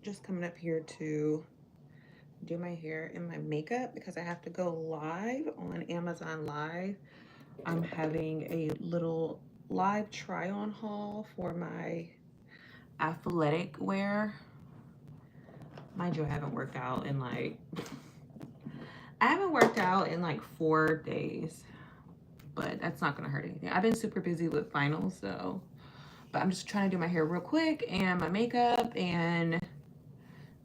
just coming up here to do my hair and my makeup because I have to go live on Amazon Live. I'm having a little live try on haul for my athletic wear. Mind you, I haven't worked out in like 4 days, but that's not gonna hurt anything. I've been super busy with finals, so, but I'm just trying to do my hair real quick and my makeup, and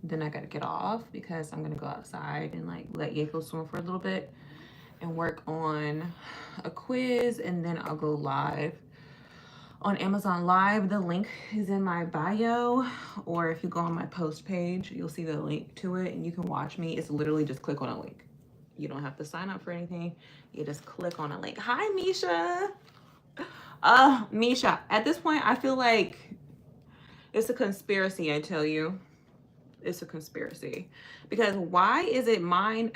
then I gotta get off because I'm gonna go outside and like let Yako swim for a little bit and work on a quiz, and then I'll go live on Amazon Live. The link is in my bio, or if you go on my post page, you'll see the link to it and you can watch me. It's literally just click on a link. You don't have to sign up for anything. You just click on a link. Hi, Misha. Misha, at this point, I feel like it's a conspiracy, I tell you. It's a conspiracy. Because why is it my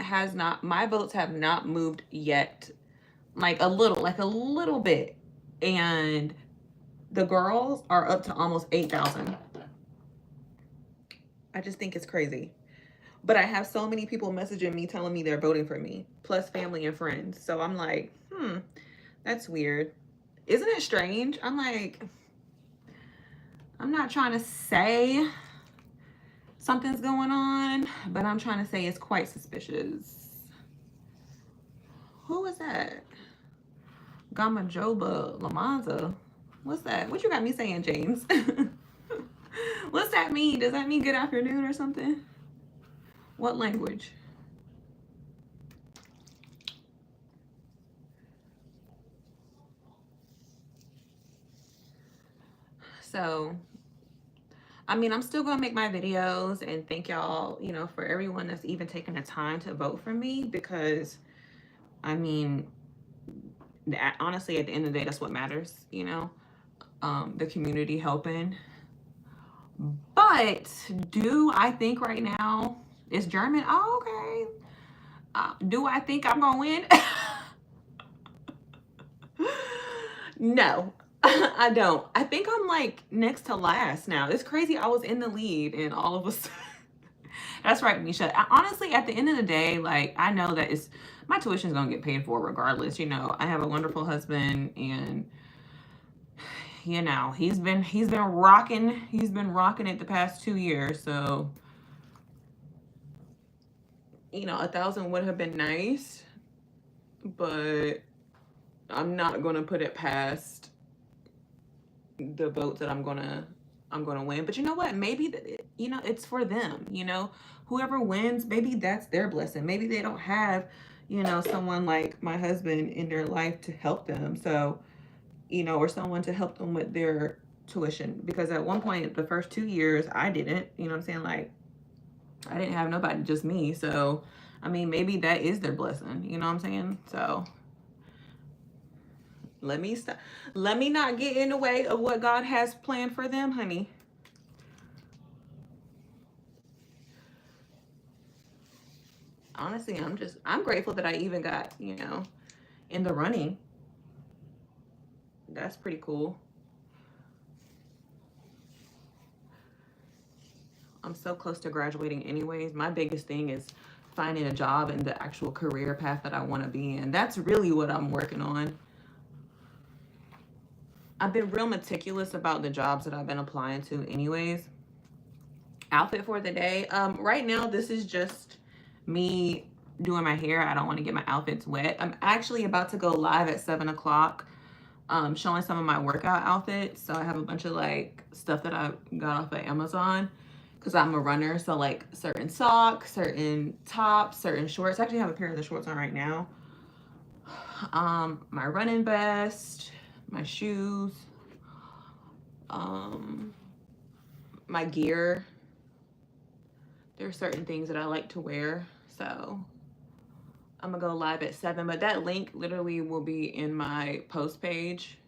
votes have not moved yet? Like a little bit. And the girls are up to almost 8,000. I just think it's crazy. But I have so many people messaging me telling me they're voting for me, plus family and friends. So I'm like, that's weird. Isn't it strange? I'm like, I'm not trying to say something's going on, but I'm trying to say it's quite suspicious. Who is that? Gamma Joba Lamanza. What's that? What you got me saying, James? What's that mean? Does that mean good afternoon or something? What language? So, I mean, I'm still gonna make my videos, and thank y'all, for everyone that's even taking the time to vote for me, because, I mean, honestly, at the end of the day, that's what matters, the community helping. But do I think right now it's German? Oh, okay. Do I think I'm gonna win? No, I don't. I think I'm like next to last now. It's crazy. I was in the lead and all of a sudden. That's right, Misha. Honestly, at the end of the day, like, I know that my tuition's gonna get paid for regardless. I have a wonderful husband, and he's been rocking it the past 2 years. So 1,000 would have been nice, but I'm not gonna put it past the votes that I'm gonna win. But you know what? Maybe it's for them. Whoever wins, maybe that's their blessing. Maybe they don't have someone like my husband in their life to help them. So or someone to help them with their tuition. Because at one point, the first 2 years, I didn't. You know what I'm saying? Like, I didn't have nobody, just me. So I mean, maybe that is their blessing. You know what I'm saying? So let me stop. Let me not get in the way of what God has planned for them, honey. Honestly, I'm grateful that I even got, in the running. That's pretty cool. I'm so close to graduating anyways. My biggest thing is finding a job in the actual career path that I want to be in. That's really what I'm working on. I've been real meticulous about the jobs that I've been applying to anyways. Outfit for the day. Right now, this is just me doing my hair. I don't want to get my outfits wet. I'm actually about to go live at 7 o'clock showing some of my workout outfits. So I have a bunch of like stuff that I got off of Amazon because I'm a runner. So like certain socks, certain tops, certain shorts. I actually have a pair of the shorts on right now. My running vest, my shoes, my gear. There are certain things that I like to wear. So I'm gonna go live at 7, but that link literally will be in my post page,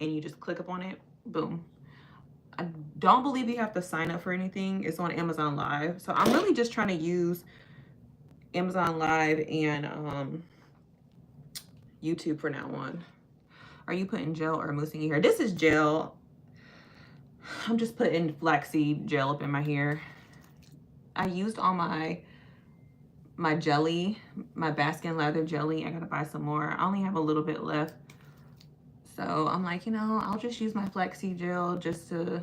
and you just click up on it, boom. I don't believe you have to sign up for anything. It's on Amazon Live. So I'm really just trying to use Amazon Live and YouTube for now on. Are you putting gel or mousse in your hair? This is gel. I'm just putting flaxseed gel up in my hair. I used all my jelly, my Baskin leather jelly. I gotta buy some more. I only have a little bit left. So I'm like, you know, I'll just use my Flexi Gel just to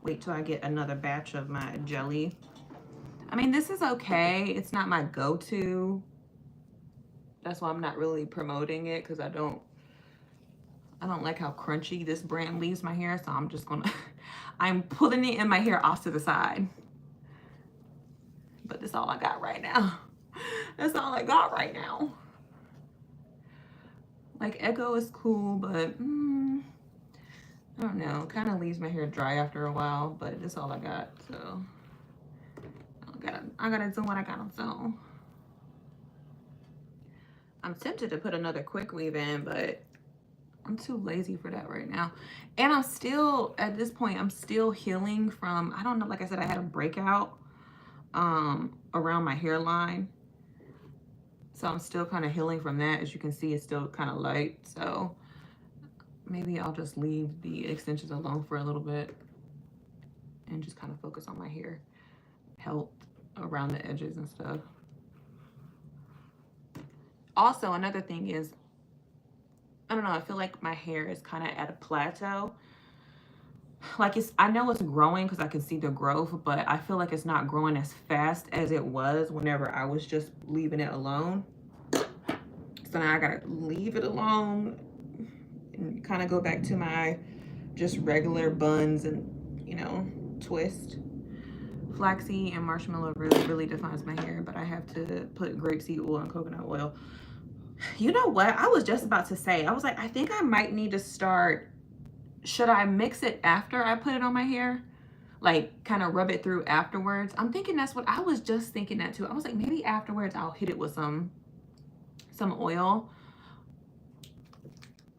wait till I get another batch of my jelly. I mean, this is okay. It's not my go-to. That's why I'm not really promoting it, because I don't like how crunchy this brand leaves my hair. So I'm just gonna, I'm pulling it in my hair off to the side. But that's all I got right now. That's all I got right now. Like, Echo is cool, but I don't know. Kind of leaves my hair dry after a while, but that's all I got. So I gotta do what I gotta do. I'm tempted to put another quick weave in, but I'm too lazy for that right now. And I'm still, at this point, I'm still healing from, I don't know, like I said, I had a breakout around my hairline. So I'm still kind of healing from that. As you can see, it's still kind of light. So maybe I'll just leave the extensions alone for a little bit and just kind of focus on my hair health around the edges and stuff. Also, another thing is, I don't know, I feel like my hair is kind of at a plateau. Like, I know it's growing because I can see the growth, but I feel like it's not growing as fast as it was whenever I was just leaving it alone. So now I gotta leave it alone and kind of go back to my just regular buns and, you know, twist. Flaxseed and marshmallow really defines my hair, but I have to put grapeseed oil and coconut oil. You know what? I was just about to say, I was like, I think I might need to start, should I mix it after I put it on my hair? Like, kind of rub it through afterwards? I'm thinking that's what I was just thinking that too. I was like, maybe afterwards I'll hit it with some oil,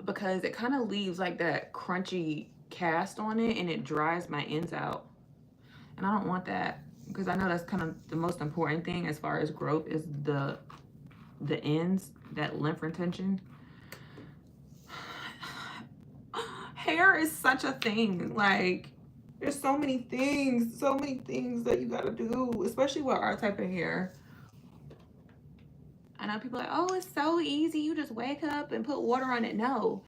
because it kind of leaves like that crunchy cast on it and it dries my ends out. And I don't want that, because I know that's kind of the most important thing as far as growth is the ends, that lymph retention. Hair is such a thing. Like, there's so many things that you gotta do, especially with our type of hair. I know people are like, oh, it's so easy. You just wake up and put water on it. No,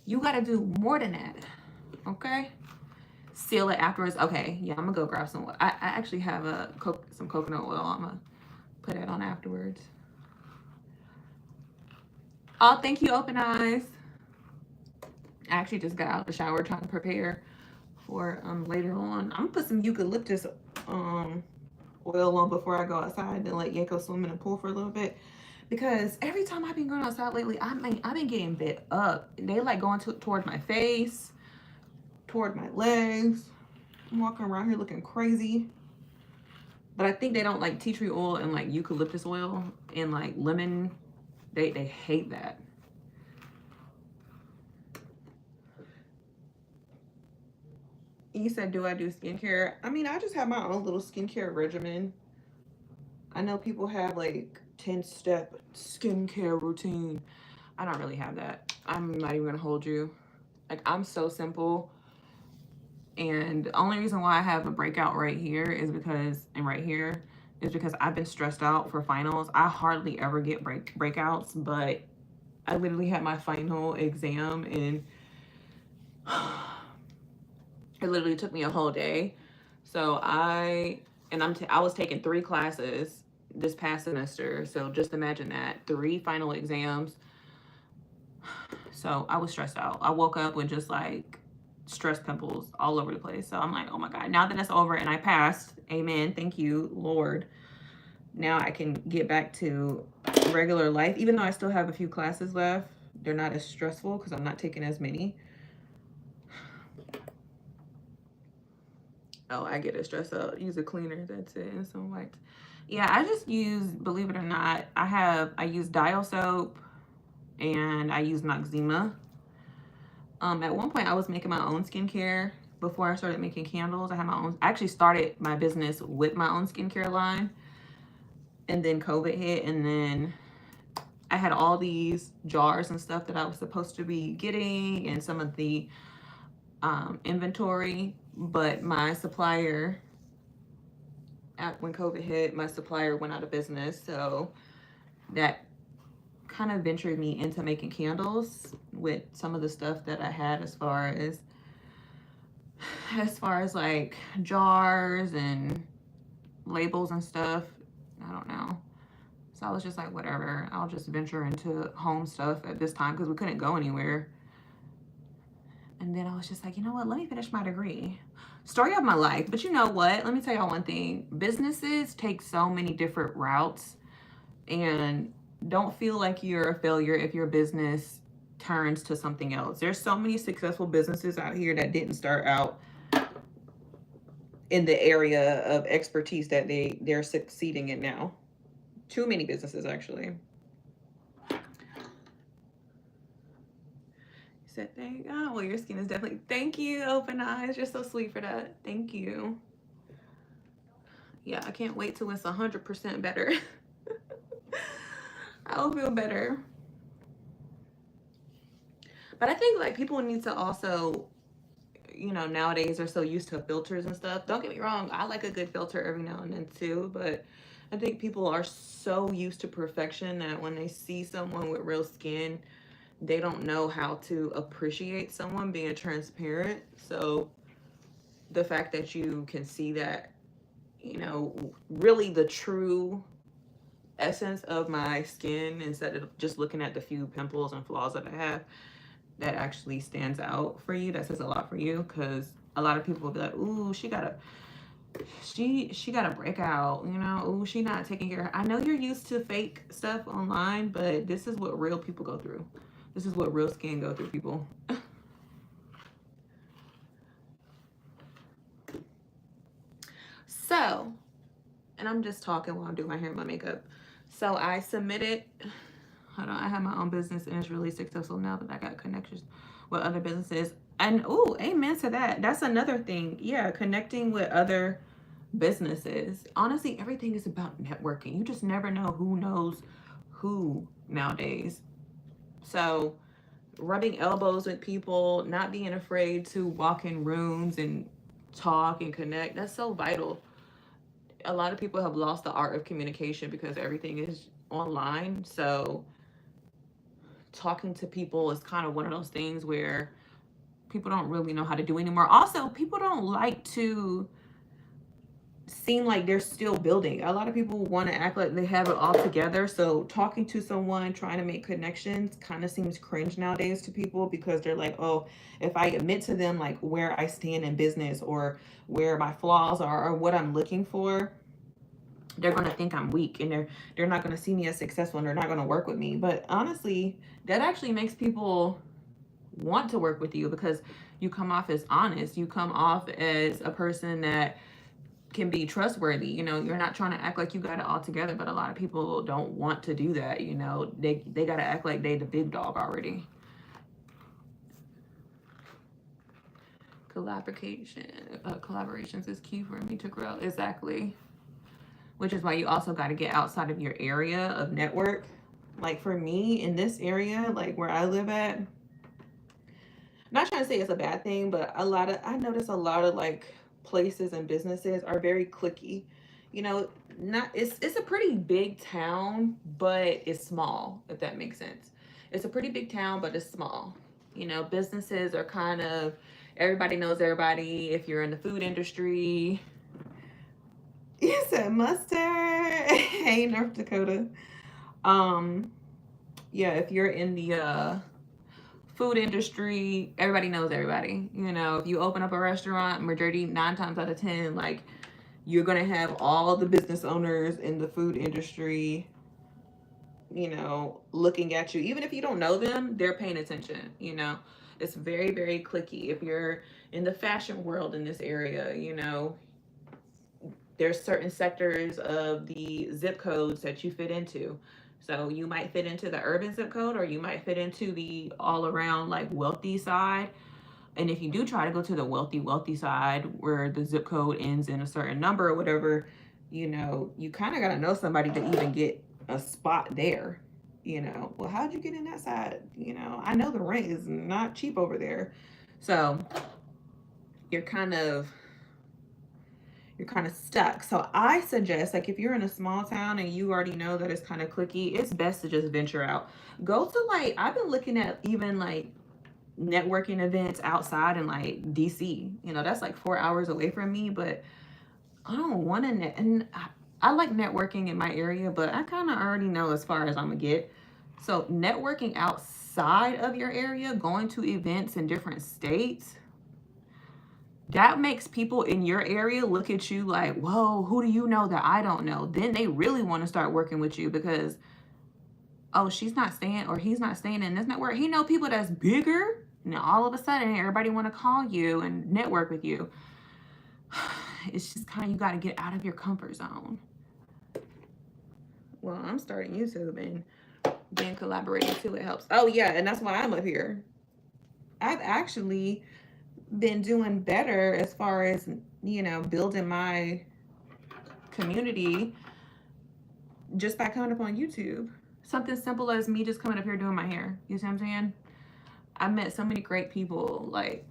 you gotta do more than that, okay? Seal it afterwards. Okay, yeah, I'm gonna go grab some. I actually have some coconut oil. I'm gonna put it on afterwards. Oh, thank you, Open Eyes. I actually just got out the shower trying to prepare for later on. I'm gonna put some eucalyptus oil on before I go outside and let Yako swim in the pool for a little bit, because every time I've been going outside lately, I've been getting bit up. They like going toward my face, toward my legs. I'm walking around here looking crazy. But I think they don't like tea tree oil and like eucalyptus oil and like lemon. They hate that. You said, do I do skincare? I mean, I just have my own little skincare regimen. I know people have like 10-step skincare routine. I don't really have that. I'm not even gonna hold you. Like, I'm so simple. And the only reason why I have a breakout right here is because, and right here, is because I've been stressed out for finals. I hardly ever get breakouts, but I literally had my final exam and it literally took me a whole day. So I was taking 3 classes this past semester. So just imagine that, 3 final exams. So I was stressed out. I woke up with just like stress pimples all over the place. So I'm like, oh my God, now that it's over and I passed, amen, thank you, Lord. Now I can get back to regular life, even though I still have a few classes left. They're not as stressful because I'm not taking as many. Oh, I get it stressed out. Use a cleaner, that's it, and some wipes. Yeah, I just use, believe it or not, I use Dial soap and I use Noxzema. At one point I was making my own skincare before I started making candles. I actually started my business with my own skincare line, and then COVID hit, and then I had all these jars and stuff that I was supposed to be getting and some of the inventory, but my supplier when COVID hit, my supplier went out of business. So that kind of ventured me into making candles with some of the stuff that I had as far as like jars and labels and stuff. I don't know. So I was just like, whatever, I'll just venture into home stuff at this time because we couldn't go anywhere. And then I was just like, you know what, let me finish my degree. Story of my life. But you know what, let me tell y'all one thing. Businesses take so many different routes, and don't feel like you're a failure if your business turns to something else. There's so many successful businesses out here that didn't start out in the area of expertise that they're succeeding in now. Too many businesses, actually. Said, thank God. Well, your skin is definitely, thank you, Open Eyes. You're so sweet for that. Thank you. Yeah, I can't wait till it's 100% better. I'll feel better. But I think like people need to also, you know, nowadays are so used to filters and stuff. Don't get me wrong, I like a good filter every now and then too, but I think people are so used to perfection that when they see someone with real skin, they don't know how to appreciate someone being transparent. So the fact that you can see that, you know, really the true essence of my skin instead of just looking at the few pimples and flaws that I have, that actually stands out for you. That says a lot for you, because a lot of people will be like, ooh, she got a breakout, you know, ooh, she not taking care of her. I know you're used to fake stuff online, but this is what real people go through. This is what real skin go through, people. So, and I'm just talking while I'm doing my hair and my makeup. So I submitted, hold on, I have my own business and it's really successful now that I got connections with other businesses. And oh, amen to that. That's another thing. Yeah, connecting with other businesses. Honestly, everything is about networking. You just never know who knows who nowadays. So rubbing elbows with people, not being afraid to walk in rooms and talk and connect, that's so vital. A lot of people have lost the art of communication because everything is online. So talking to people is kind of one of those things where people don't really know how to do anymore. Also, people don't like to seem like they're still building. A lot of people want to act like they have it all together. So talking to someone, trying to make connections kind of seems cringe nowadays to people, because they're like, oh, if I admit to them like where I stand in business or where my flaws are or what I'm looking for, they're going to think I'm weak, and they're not going to see me as successful, and they're not going to work with me. But honestly, that actually makes people want to work with you, because you come off as honest. You come off as a person that can be trustworthy. You know, you're not trying to act like you got it all together, but a lot of people don't want to do that. You know, they got to act like they the big dog already. Collaborations is key for me to grow. Exactly. Which is why you also got to get outside of your area of network. Like for me in this area, like where I live at, not trying to say it's a bad thing, but I notice a lot of like places and businesses are very cliquey. You know, not it's a pretty big town, but it's small, if that makes sense. It's a pretty big town, but it's small. You know, businesses are kind of, everybody knows everybody. If you're in the food industry, you said mustard. Hey, North Dakota. Yeah, if you're in the food industry, everybody knows everybody. You know, if you open up a restaurant, majority 9 times out of 10, like, you're gonna have all the business owners in the food industry, you know, looking at you. Even if you don't know them, they're paying attention. You know, it's very, very cliquey. If you're in the fashion world in this area, you know, there's certain sectors of the zip codes that you fit into. So you might fit into the urban zip code, or you might fit into the all around like wealthy side. And if you do try to go to the wealthy side where the zip code ends in a certain number or whatever, you know, you kind of got to know somebody to even get a spot there. You know, well, how'd you get in that side? You know, I know the rent is not cheap over there. So you're kind of you're kind of stuck. So I suggest, like, if you're in a small town and you already know that it's kind of cliquey, it's best to just venture out. Go to, like, I've been looking at even like networking events outside in like DC. You know, that's like 4 hours away from me, but I don't want to and I like networking in my area, but I kind of already know as far as I'm gonna get. So networking outside of your area, going to events in different states, that makes people in your area look at you like, whoa, who do you know that I don't know? Then they really want to start working with you because, oh, she's not staying or he's not staying in this network. He know people that's bigger. Now all of a sudden everybody want to call you and network with you. It's just kind of, you got to get out of your comfort zone. Well, I'm starting YouTube and then collaborating too. It helps. Oh yeah, and that's why I'm up here. I've actually been doing better as far as, you know, building my community just by coming up on YouTube. Something simple as me just coming up here doing my hair. You see what I'm saying? I met so many great people, like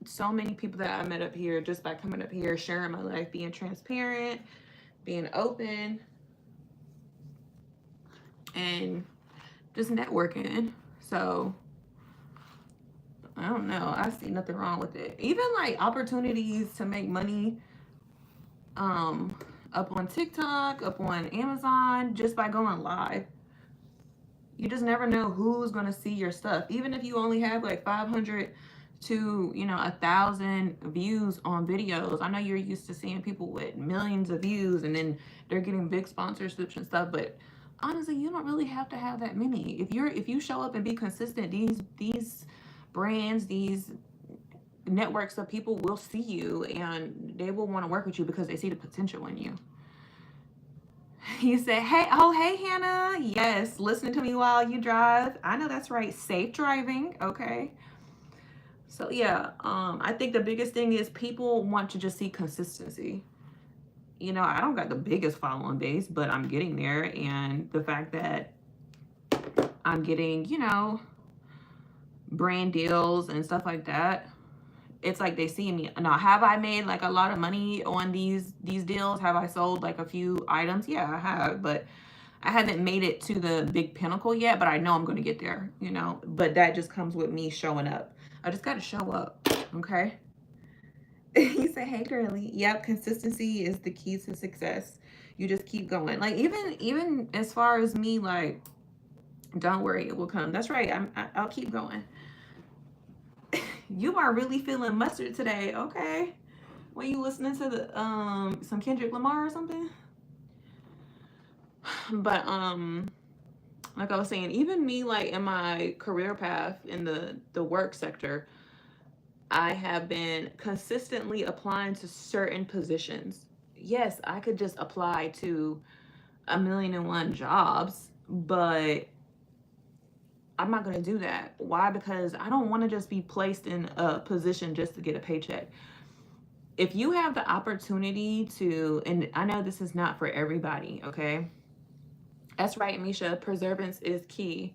so many people that I met up here just by coming up here, sharing my life, being transparent, being open, and just networking. So I don't know. I see nothing wrong with it. Even like opportunities to make money up on TikTok, up on Amazon, just by going live. You just never know who's going to see your stuff. Even if you only have like 500 to, you know, 1,000 views on videos. I know you're used to seeing people with millions of views and then they're getting big sponsorships and stuff, but honestly, you don't really have to have that many. If you show up and be consistent, these brands, these networks of people will see you and they will want to work with you because they see the potential in you. You say, hey, oh, hey, Hannah. Yes, listening to me while you drive. I know that's right. Safe driving. Okay. So yeah, I think the biggest thing is people want to just see consistency. You know, I don't got the biggest following base, but I'm getting there. And the fact that I'm getting, you know, brand deals and stuff like that, it's like they see me. Now, have I made like a lot of money on these deals? Have I sold like a few items? Yeah, I have, but I haven't made it to the big pinnacle yet, but I know I'm going to get there, you know, but that just comes with me showing up. I just got to show up. Okay. You say, hey, girly. Yep. Consistency is the key to success. You just keep going. Like even as far as me, like, don't worry, it will come. That's right. I'll keep going. You are really feeling mustard today. Okay. When you listening to the some Kendrick Lamar or something? But like I was saying, even me, like in my career path in the work sector, I have been consistently applying to certain positions. Yes, I could just apply to 1,000,001 jobs, but I'm not going to do that. Why? Because I don't want to just be placed in a position just to get a paycheck. If you have the opportunity to, and I know this is not for everybody, okay? That's right, Misha. Perseverance is key.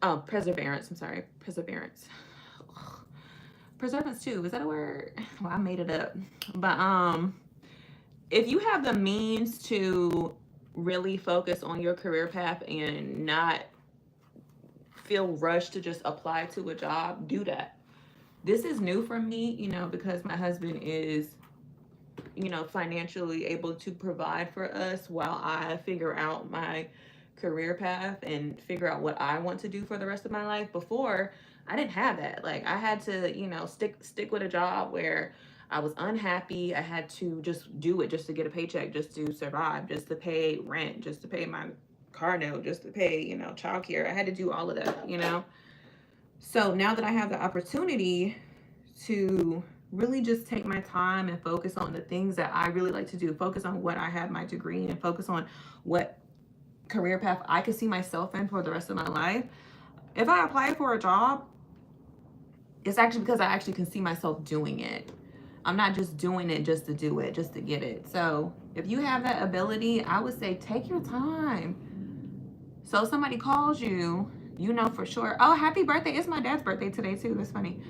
Oh, perseverance. I'm sorry. Perseverance. Perseverance too. Is that a word? Well, I made it up. But if you have the means to really focus on your career path and not feel rushed to just apply to a job, do that. This is new for me, you know, because my husband is, you know, financially able to provide for us while I figure out my career path and figure out what I want to do for the rest of my life. Before, I didn't have that. Like, I had to, you know, stick with a job where I was unhappy. I had to just do it just to get a paycheck, just to survive, just to pay rent, just to pay my car note, just to pay, you know, childcare. I had to do all of that, you know. So now that I have the opportunity to really just take my time and focus on the things that I really like to do, focus on what I have my degree in, and focus on what career path I could see myself in for the rest of my life. If I apply for a job, it's actually because I actually can see myself doing it. I'm not just doing it just to do it, just to get it. So if you have that ability, I would say take your time. So if somebody calls you, You know for sure. Oh, happy birthday. It's my dad's birthday today too. That's funny.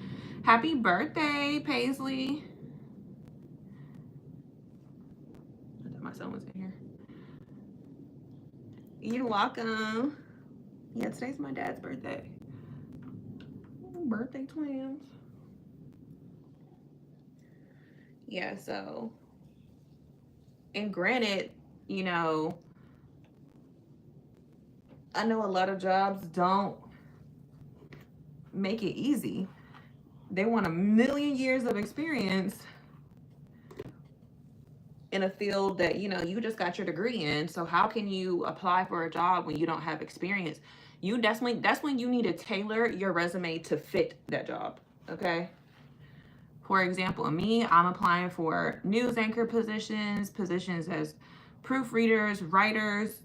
Happy birthday, Paisley. I thought my son was in here. You're welcome. Yeah, today's my dad's birthday. Birthday twins. Yeah, so, and granted, you know, I know a lot of jobs don't make it easy. They want 1,000,000 years of experience in a field that, you know, you just got your degree in. So how can you apply for a job when you don't have experience? That's when you need to tailor your resume to fit that job. Okay. For example, me, I'm applying for news anchor positions as proofreaders, writers,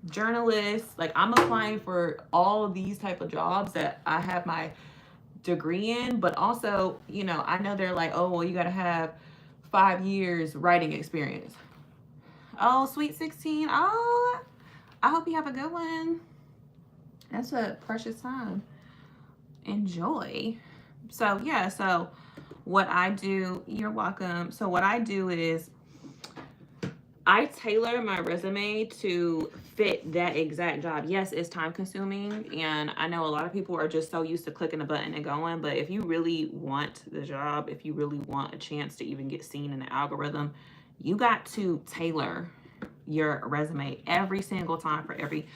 journalists. Like, I'm applying for all of these type of jobs that I have my degree in, but also, you know, I know they're like, oh, well, you got to have 5 years writing experience. Oh, sweet 16. Oh, I hope you have a good one. That's a precious time. Enjoy. So yeah, so what I do, you're welcome. So what I do is I tailor my resume to fit that exact job. Yes, it's time consuming, and I know a lot of people are just so used to clicking a button and going, but if you really want the job, if you really want a chance to even get seen in the algorithm, you got to tailor your resume every single time for every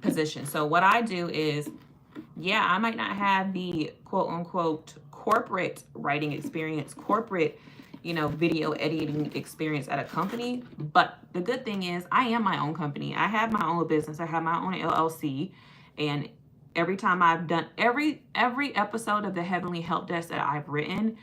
position. So what I do is, yeah, I might not have the quote unquote corporate writing experience, corporate, you know, video editing experience at a company. But the good thing is I am my own company. I have my own business. I have my own LLC. And every time I've done every episode of the Heavenly Help Desk that I've written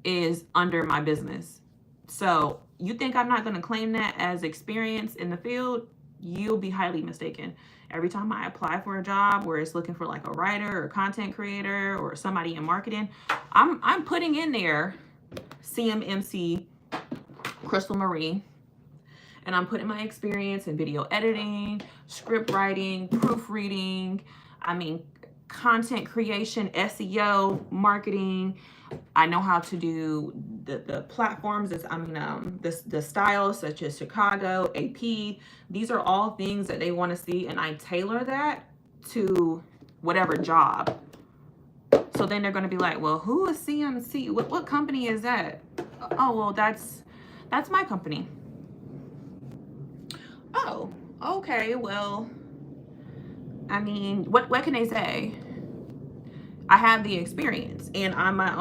is under my business. So you think I'm not going to claim that as experience in the field? You'll be highly mistaken. Every time I apply for a job where it's looking for like a writer or content creator or somebody in marketing, I'm putting in there CMMC Crystle Marie, and I'm putting my experience in video editing, script writing, proofreading, content creation, SEO, marketing. I know how to do the platforms, the styles such as Chicago, AP. These are all things that they want to see, and I tailor that to whatever job. So then they're going to be like, well, who is CMC? What company is that? Oh, well, that's my company. Oh, okay. Well, I mean, what can they say? I have the experience, and I'm my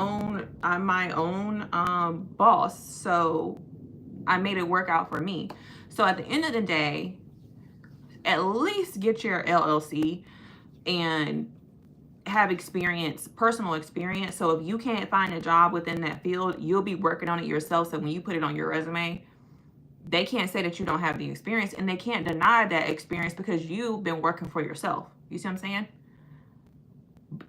own boss. So I made it work out for me. So at the end of the day, at least get your LLC and have experience, personal experience. So if you can't find a job within that field, you'll be working on it yourself. So when you put it on your resume, they can't say that you don't have the experience, and they can't deny that experience because you've been working for yourself. You see what I'm saying?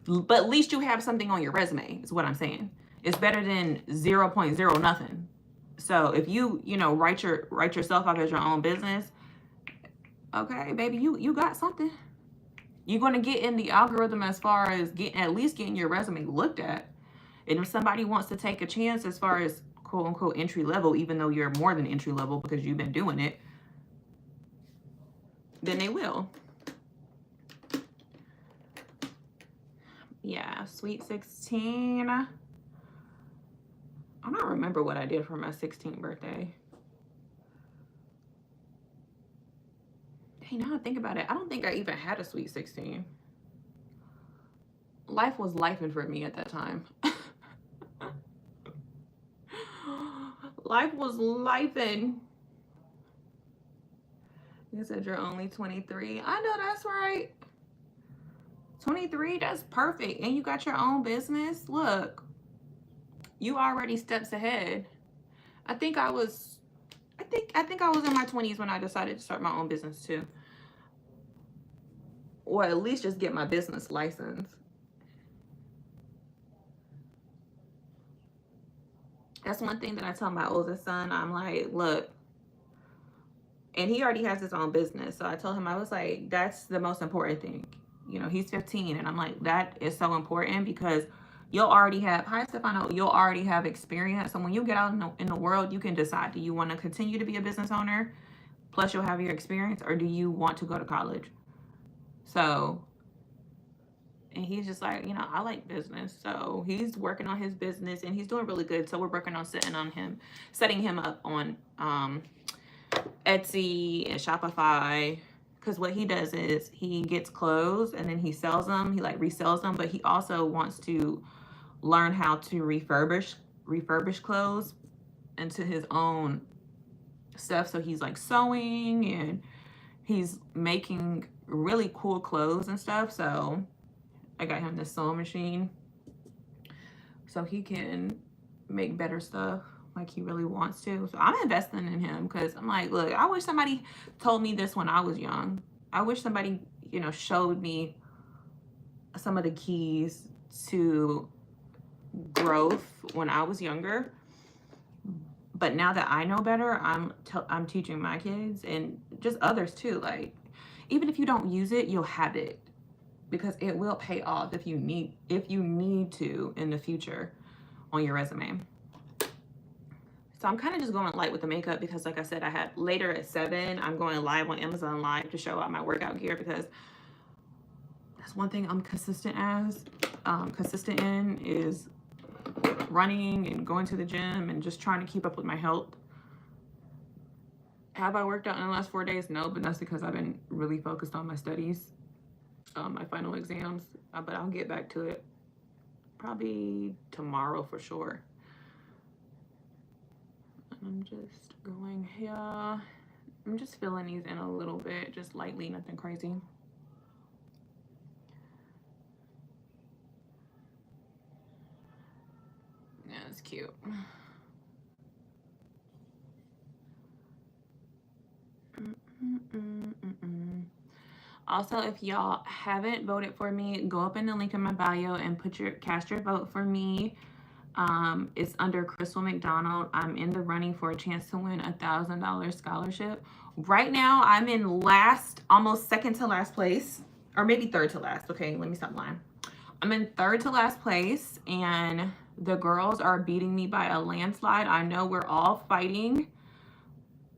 But at least you have something on your resume is what I'm saying. It's better than 0.0 nothing. So if you write yourself off as your own business, okay, baby, you got something. You're going to get in the algorithm as far as at least getting your resume looked at. And if somebody wants to take a chance as far as quote unquote entry level, even though you're more than entry level because you've been doing it, then they will. Yeah, sweet 16. I don't remember what I did for my 16th birthday. Hey, now I think about it, I don't think I even had a sweet 16. Life was lifing for me at that time. Life was lifing. You said you're only 23. I know that's right. 23, that's perfect. And you got your own business. Look, you already steps ahead. I think I was in my 20s when I decided to start my own business too. Or at least just get my business license. That's one thing that I tell my oldest son. I'm like, look, and he already has his own business. So I told him, I was like, that's the most important thing. You know, he's 15. And I'm like, that is so important because you'll already have, hi Stefano, you'll already have experience. So when you get out in the world, you can decide, do you want to continue to be a business owner? Plus you'll have your experience, or do you want to go to college? So, and he's just like, you know, I like business. So he's working on his business and he's doing really good. So we're working on setting him up on Etsy and Shopify. Because what he does is he gets clothes and then he sells them. He like resells them, but he also wants to learn how to refurbish clothes into his own stuff. So he's like sewing and he's making really cool clothes and stuff. So I got him this sewing machine so he can make better stuff like he really wants to. So I'm investing in him because I'm like, look, I wish somebody told me this when I was young. I wish somebody, you know, showed me some of the keys to growth when I was younger. But now that I know better, I'm teaching my kids and just others too. Like, even if you don't use it, you'll have it because it will pay off if you need to in the future on your resume. So I'm kind of just going light with the makeup because, like I said, I had later at 7, I'm going live on Amazon Live to show out my workout gear because that's one thing I'm consistent in is running and going to the gym and just trying to keep up with my health. Have I worked out in the last 4 days? No, but that's because I've been really focused on my studies, my final exams, but I'll get back to it probably tomorrow for sure. I'm just going here. I'm just filling these in a little bit, just lightly, nothing crazy. Yeah, it's cute. Also, if y'all haven't voted for me, go up in the link in my bio and cast your vote for me. It's under Crystle McDonald. I'm in the running for a chance to win $1,000 scholarship. Right now, I'm in almost second to last place, or maybe third to last. Okay, let me stop lying. I'm in third to last place, and the girls are beating me by a landslide. I know we're all fighting,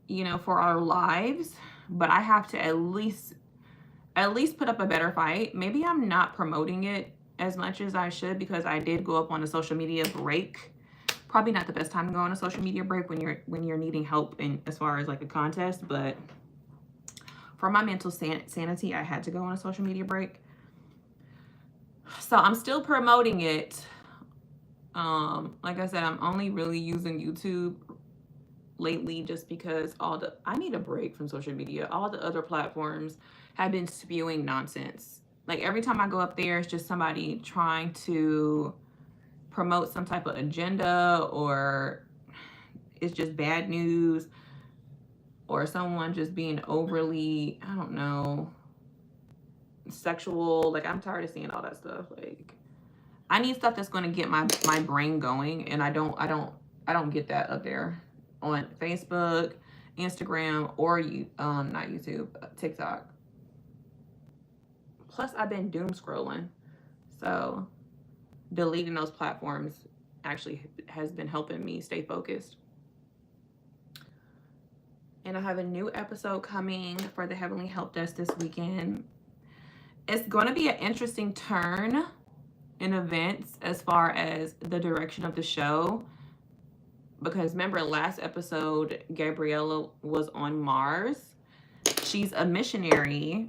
you know, for our lives, but I have to at least put up a better fight. Maybe I'm not promoting it as much as I should because I did go up on a social media break. Probably not the best time to go on a social media break when you're needing help in as far as like a contest, but for my mental sanity, I had to go on a social media break. So I'm still promoting it. Like I said, I'm only really using YouTube lately just because I need a break from social media. All the other platforms have been spewing nonsense. Like every time I go up there, it's just somebody trying to promote some type of agenda, or it's just bad news, or someone just being overly, I don't know, sexual. Like I'm tired of seeing all that stuff. Like I need stuff that's going to get my brain going, and I don't get that up there on Facebook, Instagram, or not YouTube, TikTok. Plus, I've been doom scrolling, so deleting those platforms actually has been helping me stay focused. And I have a new episode coming for the Heavenly Help Desk this weekend. It's going to be an interesting turn in events as far as the direction of the show. Because remember, last episode, Gabriella was on Mars. She's a missionary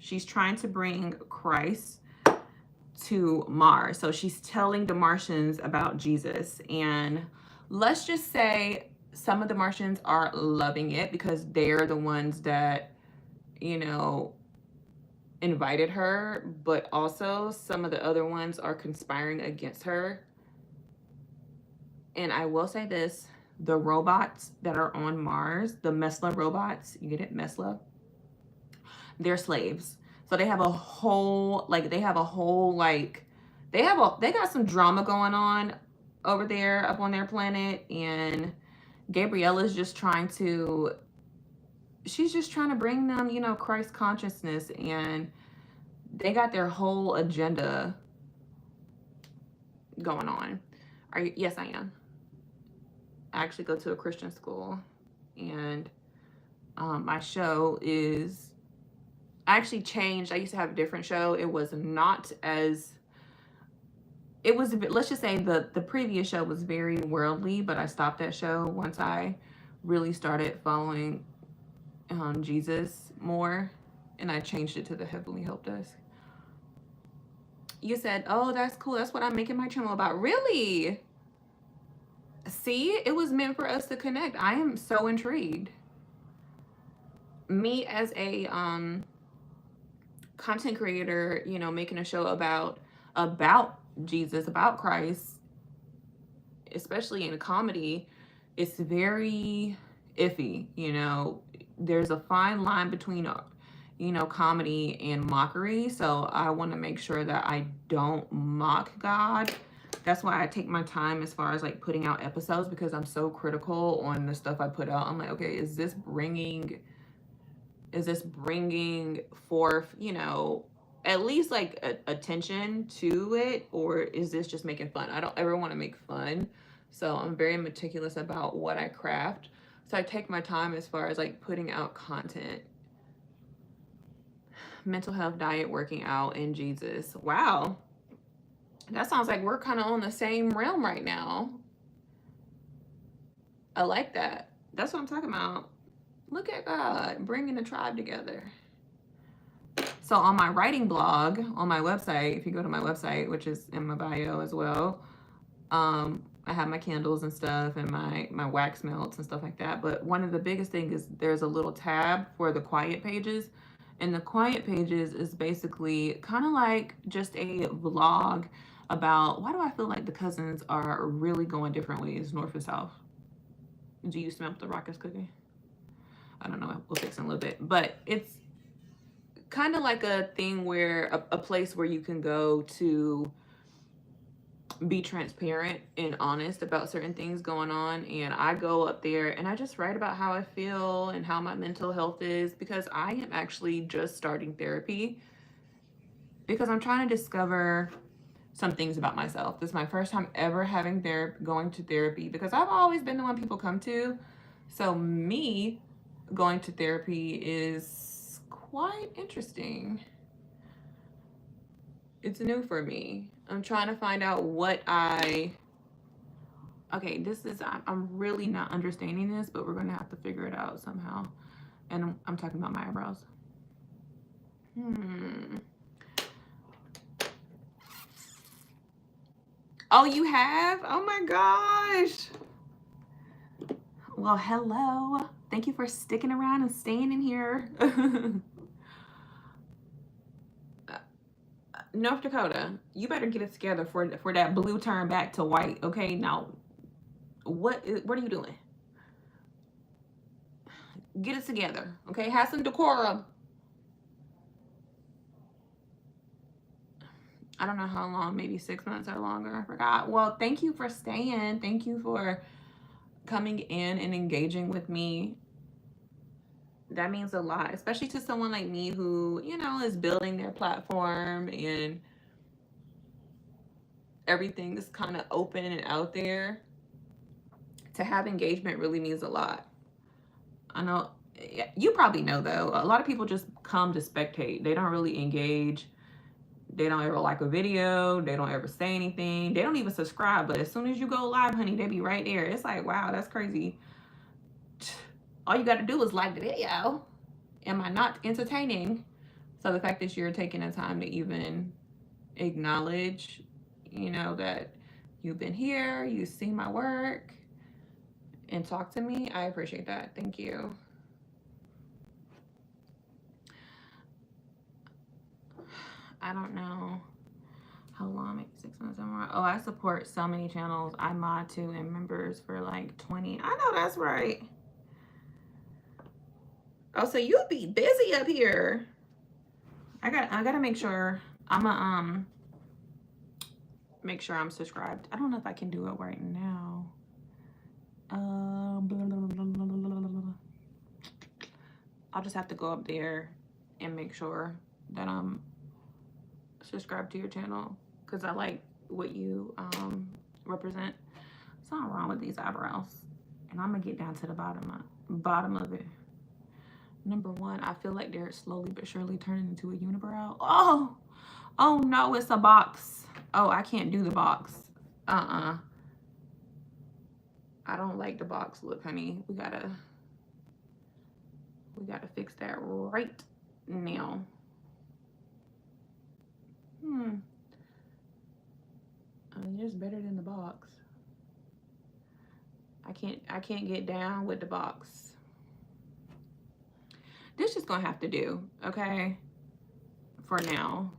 she's trying to bring Christ to Mars. So she's telling the Martians about Jesus. And let's just say some of the Martians are loving it because they're the ones that, you know, invited her. But also some of the other ones are conspiring against her. And I will say this, the robots that are on Mars, the Mesla robots, you get it, Mesla? They're slaves. So they got some drama going on over there up on their planet. And Gabriella's just trying to bring them, you know, Christ consciousness. And they got their whole agenda going on. Are you? Yes, I am. I actually go to a Christian school, and my show is, I actually changed. I used to have a different show. It was not as, it was a bit, let's just say the previous show was very worldly, but I stopped that show once I really started following Jesus more, and I changed it to the Heavenly Help Desk. You said, oh, that's cool. That's what I'm making my channel about. Really? See, it was meant for us to connect. I am so intrigued. Me as a content creator, you know, making a show about Jesus, about Christ, especially in a comedy, it's very iffy, you know. There's a fine line between you know, comedy and mockery. So I want to make sure that I don't mock God. That's why I take my time as far as like putting out episodes, because I'm so critical on the stuff I put out. I'm like, okay, is this bringing forth, you know, at least like attention to it, or is this just making fun? I don't ever want to make fun. So I'm very meticulous about what I craft. So I take my time as far as like putting out content. Mental health, diet, working out, and Jesus. Wow. That sounds like we're kind of on the same realm right now. I like that. That's what I'm talking about. Look at God bringing the tribe together. So on my writing blog, on my website, if you go to my website, which is in my bio as well, I have my candles and stuff, and my wax melts and stuff like that. But one of the biggest things is there's a little tab for the quiet pages. And the quiet pages is basically kind of like just a vlog about, why do I feel like the cousins are really going different ways, north and south? Do you smell the rock is cooking? I don't know. We'll fix it in a little bit. But it's kind of like a thing where, a place where you can go to be transparent and honest about certain things going on. And I go up there and I just write about how I feel and how my mental health is, because I am actually just starting therapy, because I'm trying to discover some things about myself. This is my first time ever going to therapy, because I've always been the one people come to. So me going to therapy is quite interesting. It's new for me. I'm trying to find out what okay, this is, I'm really not understanding this, but we're going to have to figure it out somehow. And I'm talking about my eyebrows. Oh, you have? Oh my gosh. Well, hello. Thank you for sticking around and staying in here. North Dakota, you better get it together for that blue turn back to white. Okay, now what are you doing? Get it together. Okay, have some decorum. I don't know how long, maybe 6 months or longer. I forgot. Well, thank you for staying. Thank you for coming in and engaging with me. That means a lot, especially to someone like me who, you know, is building their platform and everything is kind of open and out there. To have engagement really means a lot. I know, you probably know though, a lot of people just come to spectate. They don't really engage. They don't ever like a video. They don't ever say anything. They don't even subscribe. But as soon as you go live, honey, they be right there. It's like, wow, that's crazy. All you got to do is like the video. Am I not entertaining? So the fact that you're taking the time to even acknowledge, you know, that you've been here, you see my work, and talk to me, I appreciate that. Thank you. I don't know how long, maybe 6 months or more. Oh, I support so many channels. I mod to and members for like 20. I know that's right. Oh, so you'll be busy up here. I gotta make sure I'm make sure I'm subscribed. I don't know if I can do it right now. Blah, blah, blah, blah, blah, blah. I'll just have to go up there and make sure that I'm subscribe to your channel because I like what you represent. Something wrong with these eyebrows. And I'm gonna get down to the bottom of it. Number one, I feel like they're slowly but surely turning into a unibrow. Oh no, it's a box. Oh, I can't do the box. I don't like the box look, honey. We gotta fix that right now. I mean, it's better than the box. I can't get down with the box. This is gonna have to do, okay? For now.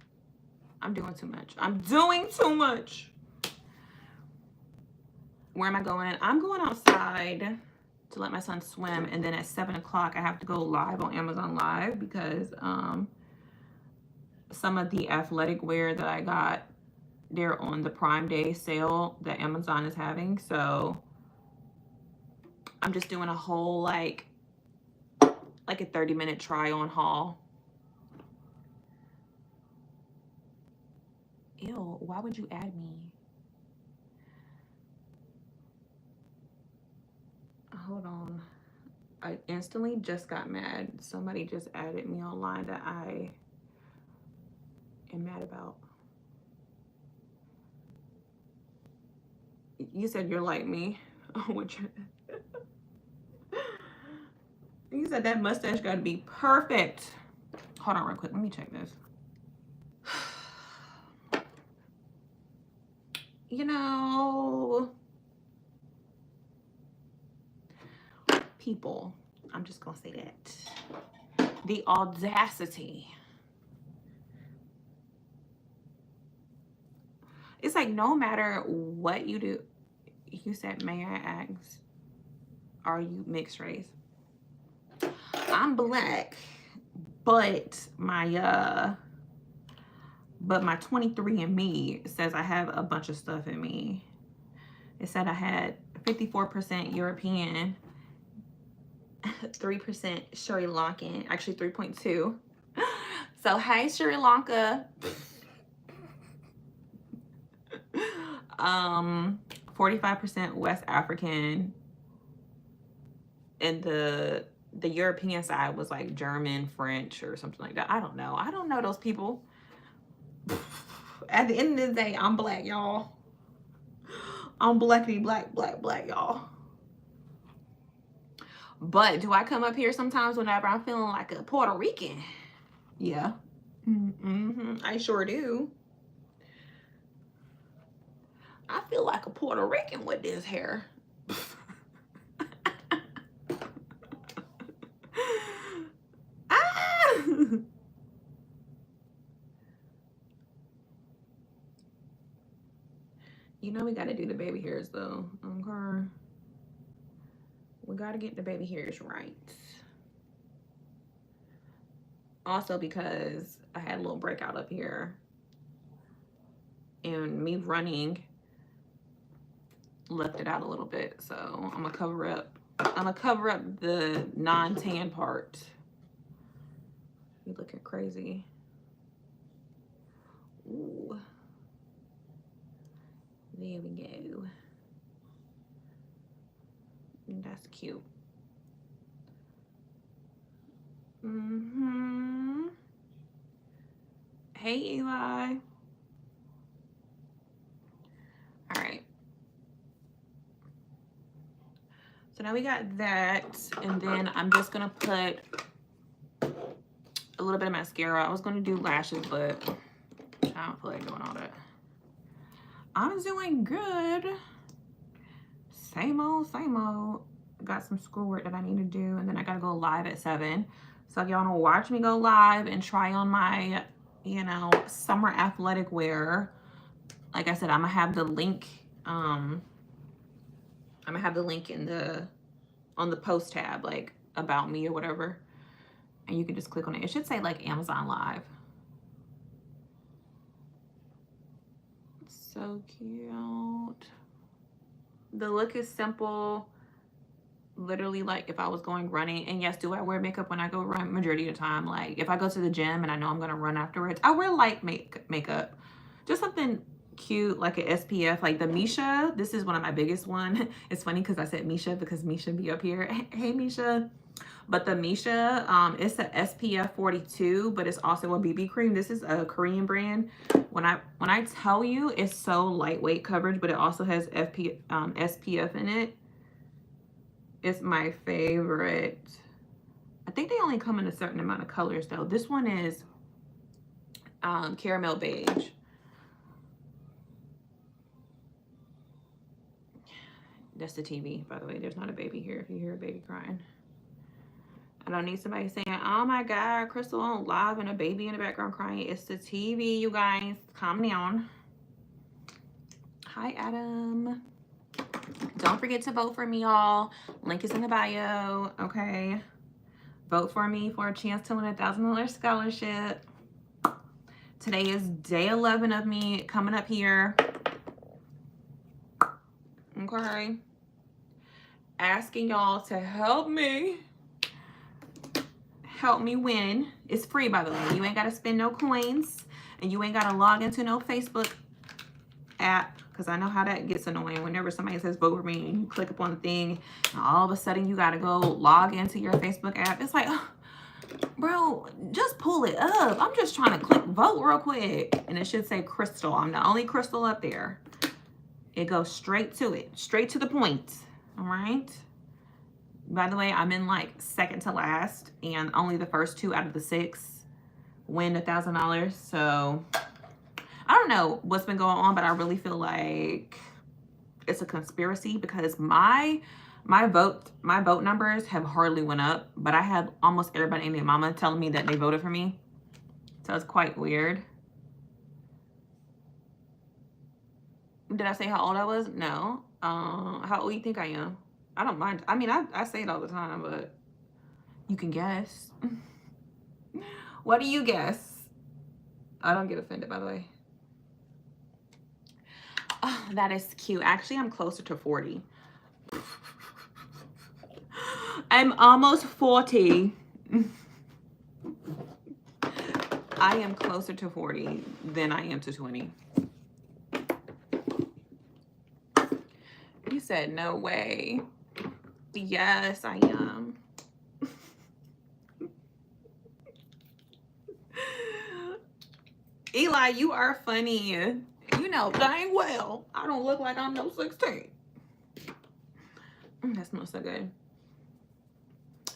I'm doing too much. I'm doing too much. Where am I going? I'm going outside to let my son swim, and then at 7 o'clock I have to go live on Amazon Live because some of the athletic wear that I got, they're on the Prime Day sale that Amazon is having. So I'm just doing a whole like a 30-minute try on haul. Ew, why would you add me? Hold on. I instantly just got mad. Somebody just added me online that I am mad about. You said you're like me. You said that mustache got to be perfect. Hold on real quick. Let me check this. You know, people, I'm just going to say that. The audacity. It's like no matter what you do. You said, may I ask, are you mixed race? I'm black, but my 23andMe says I have a bunch of stuff in me. It said I had 54% European, 3% Sri Lankan, actually 3.2. So hi Sri Lanka. 45% West African, and the European side was like German, French, or something like that. I don't know those people. At the end of the day, I'm black, y'all. I'm blackity black, y'all. But do I come up here sometimes whenever I'm feeling like a Puerto Rican? Yeah. I sure do. I feel like a Puerto Rican with this hair. You know we got to do the baby hairs though, okay? We got to get the baby hairs right. Also because I had a little breakout up here, and me running left it out a little bit, so I'm gonna cover up the non-tan part. You looking crazy. Ooh. There we go. That's cute. Hey, Eli. All right. So now we got that, and then I'm just gonna put a little bit of mascara. I was gonna do lashes, but I don't feel like doing all that. I'm doing good. Same old, same old. Got some schoolwork that I need to do, and then I gotta go live at 7. So if y'all wanna watch me go live and try on my, you know, summer athletic wear, like I said, I'm gonna have the link. I'm gonna have the link in on the post tab, like about me or whatever, and you can just click on it. It should say like Amazon Live. So cute. The look is simple, literally like if I was going running. And yes, do I wear makeup when I go run? Majority of the time. Like if I go to the gym and I know I'm gonna run afterwards, I wear light makeup. Just something cute, like an SPF, like the Misha. This is one of my biggest one. It's funny because I said Misha because Misha be up here. Hey Misha. But the Misha, it's a SPF 42, but it's also a BB cream. This is a Korean brand. When I tell you it's so lightweight coverage, but it also has SPF in it. It's my favorite. I think they only come in a certain amount of colors though. This one is caramel beige. That's the TV, by the way. There's not a baby here if you hear a baby crying. I don't need somebody saying, oh my God, Crystle on live and a baby in the background crying. It's the TV, you guys. Calm down. Hi, Adam. Don't forget to vote for me, y'all. Link is in the bio, okay? Vote for me for a chance to win a $1,000 scholarship. Today is day 11 of me coming up here. Okay. Asking y'all to help me win. It's free, by the way. You ain't got to spend no coins, and you ain't got to log into no Facebook app, because I know how that gets annoying whenever somebody says vote for me and you click upon the thing and all of a sudden you got to go log into your Facebook app. It's like, oh, bro, just pull it up. I'm just trying to click vote real quick, and it should say Crystle. I'm the only Crystle up there. It goes straight to it, straight to the point. All right. By the way, I'm in like second to last, and only the first 2 out of the 6 win $1,000. So I don't know what's been going on, but I really feel like it's a conspiracy because my vote numbers have hardly went up, but I have almost everybody and their mama telling me that they voted for me. So it's quite weird. Did I say how old I was? No. How old do you think I am? I don't mind. I mean, I say it all the time, but you can guess. What do you guess? I don't get offended, by the way. Oh, that is cute. Actually, I'm closer to 40. I'm almost 40. I am closer to 40 than I am to 20. You said no way. Yes, I am. Eli, you are funny. You know dang well I don't look like I'm no 16. That smells so good.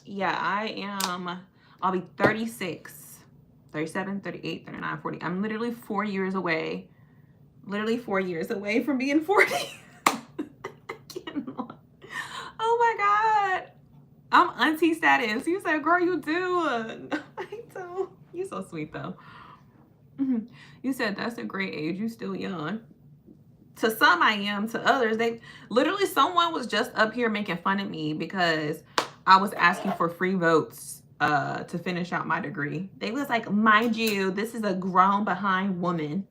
Yeah, I am. I'll be 36, 37, 38, 39, 40. I'm literally 4 years away. Literally 4 years away from being 40. Oh my God. I'm auntie status. You said, girl, you do. I don't. You're so sweet though. You said that's a great age. You still young. To some I am. To others, they literally, someone was just up here making fun of me because I was asking for free votes to finish out my degree. They was like, mind you, this is a grown behind woman.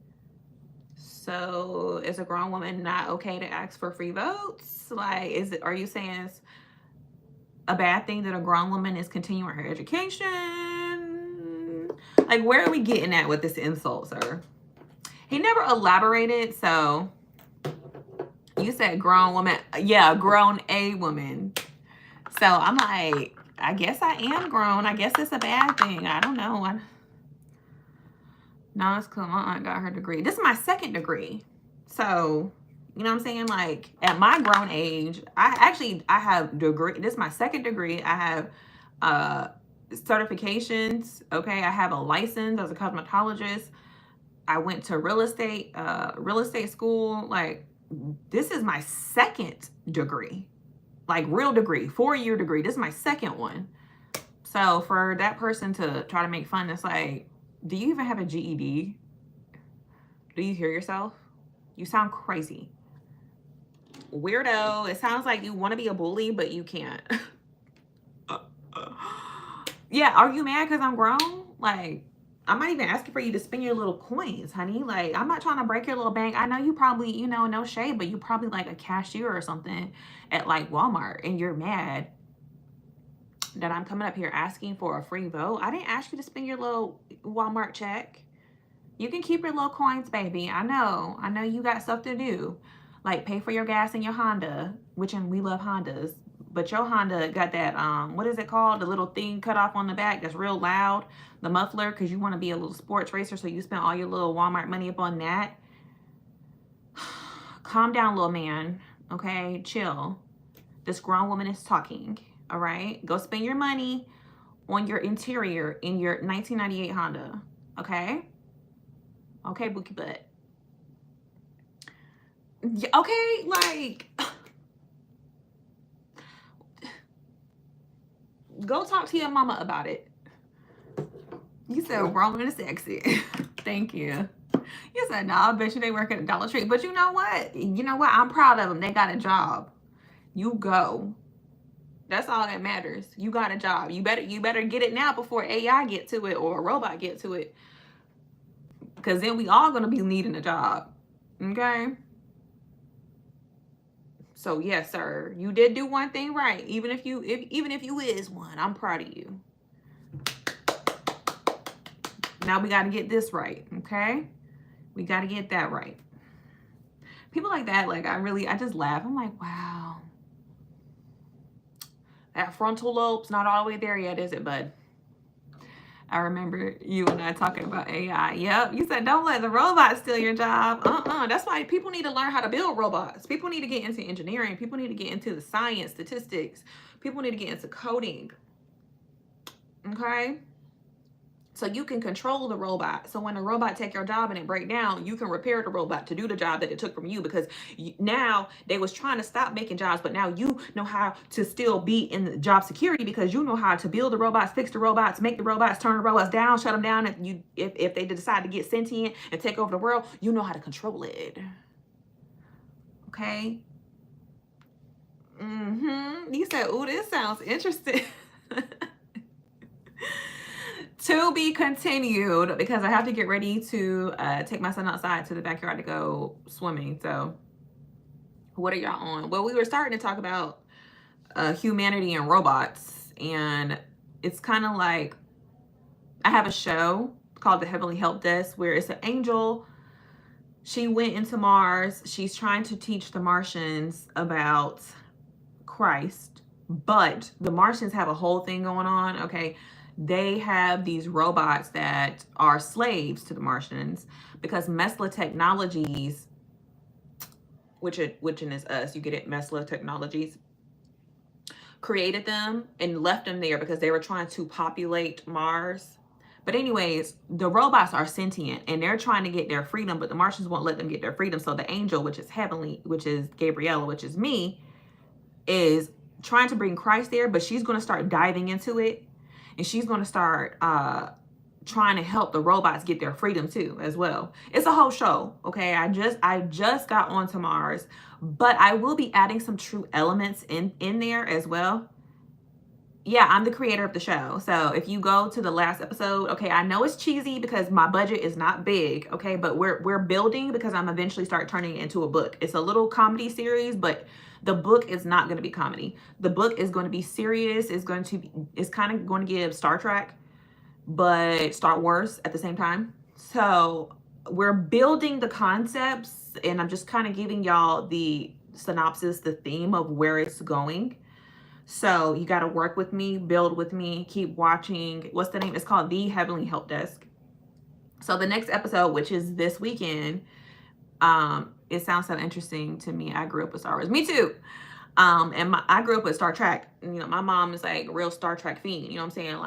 So is a grown woman not okay to ask for free votes? Like, are you saying it's a bad thing that a grown woman is continuing her education? Like, where are we getting at with this insult, sir? He never elaborated, so you said grown woman. Yeah, grown a woman. So I'm like, I guess I am grown. I guess it's a bad thing. I don't know. No, it's cool. My aunt got her degree. This is my second degree. So, you know what I'm saying? Like, at my grown age, I have degree. This is my second degree. I have certifications. Okay. I have a license as a cosmetologist. I went to real estate school. Like, this is my second degree. Like, real degree, 4-year degree. This is my second one. So for that person to try to make fun, it's like, do you even have a GED? Do you hear yourself? You sound crazy. Weirdo. It sounds like you want to be a bully, but you can't. Yeah, are you mad because I'm grown? Like, I'm not even asking for you to spend your little coins, honey. Like, I'm not trying to break your little bank. I know you probably, you know, no shade, but you probably like a cashier or something at like Walmart and you're mad that I'm coming up here asking for a free vote. I didn't ask you to spend your little Walmart check. You can keep your little coins, baby. I know you got stuff to do. Like pay for your gas in your Honda, and we love Hondas. But your Honda got that, what is it called? The little thing cut off on the back that's real loud. The muffler, because you want to be a little sports racer, so you spend all your little Walmart money up on that. Calm down, little man. Okay? Chill. This grown woman is talking. All right? Go spend your money on your interior in your 1998 Honda. Okay? Okay, Bookie Butt. Okay, like... Go talk to your mama about it. You said Roman is sexy. Thank you. You said, no, I bet you they work at a Dollar Tree. But you know what? I'm proud of them. They got a job. You go. That's all that matters. You got a job. You better get it now before AI get to it or a robot get to it. Because then we all going to be needing a job. Okay? So yes, sir. You did do one thing right. Even if you is one, I'm proud of you. Now we got to get this right, okay? We got to get that right. People like that, like I just laugh. I'm like, wow. That frontal lobe's not all the way there yet, is it, bud? I remember you and I talking about AI. Yep, you said don't let the robots steal your job. That's why people need to learn how to build robots. People need to get into engineering. People need to get into the science, statistics. People need to get into coding. Okay? So you can control the robot. So when a robot take your job and it break down, you can repair the robot to do the job that it took from you, because now they was trying to stop making jobs, but now you know how to still be in the job security because you know how to build the robots, fix the robots, make the robots, turn the robots down, shut them down. If they decide to get sentient and take over the world, you know how to control it. Okay? You said, ooh, this sounds interesting. To be continued, because I have to get ready to take my son outside to the backyard to go swimming. So what are y'all on? Well, we were starting to talk about humanity and robots, and it's kind of like I have a show called The Heavenly Help Desk where it's an angel. She went into Mars. She's trying to teach the Martians about Christ, but the Martians have a whole thing going on. Okay, they have these robots that are slaves to the Martians because Mesla Technologies, which is us, you get it, Mesla Technologies, created them and left them there because they were trying to populate Mars. But anyways, the robots are sentient and they're trying to get their freedom, but the Martians won't let them get their freedom. So the angel, which is heavenly, which is Gabriella, which is me, is trying to bring Christ there, but she's going to start diving into it. And she's going to start trying to help the robots get their freedom too, as well. It's a whole show, okay? I just got onto Mars, but I will be adding some true elements in there as well. Yeah, I'm the creator of the show. So if you go to the last episode, okay, I know it's cheesy because my budget is not big, okay? But we're building because I'm eventually start turning it into a book. It's a little comedy series, but the book is not going to be comedy. The book is going to be serious. It's kind of going to give Star Trek, but Star Wars at the same time. So we're building the concepts, and I'm just kind of giving y'all the synopsis, the theme of where it's going. So you got to work with me, build with me, keep watching. What's the name? It's called The Heavenly Help Desk. So the next episode, which is this weekend, it sounds so interesting to me. I grew up with Star Wars. Me too. And I grew up with Star Trek. You know, my mom is like a real Star Trek fiend. You know what I'm saying?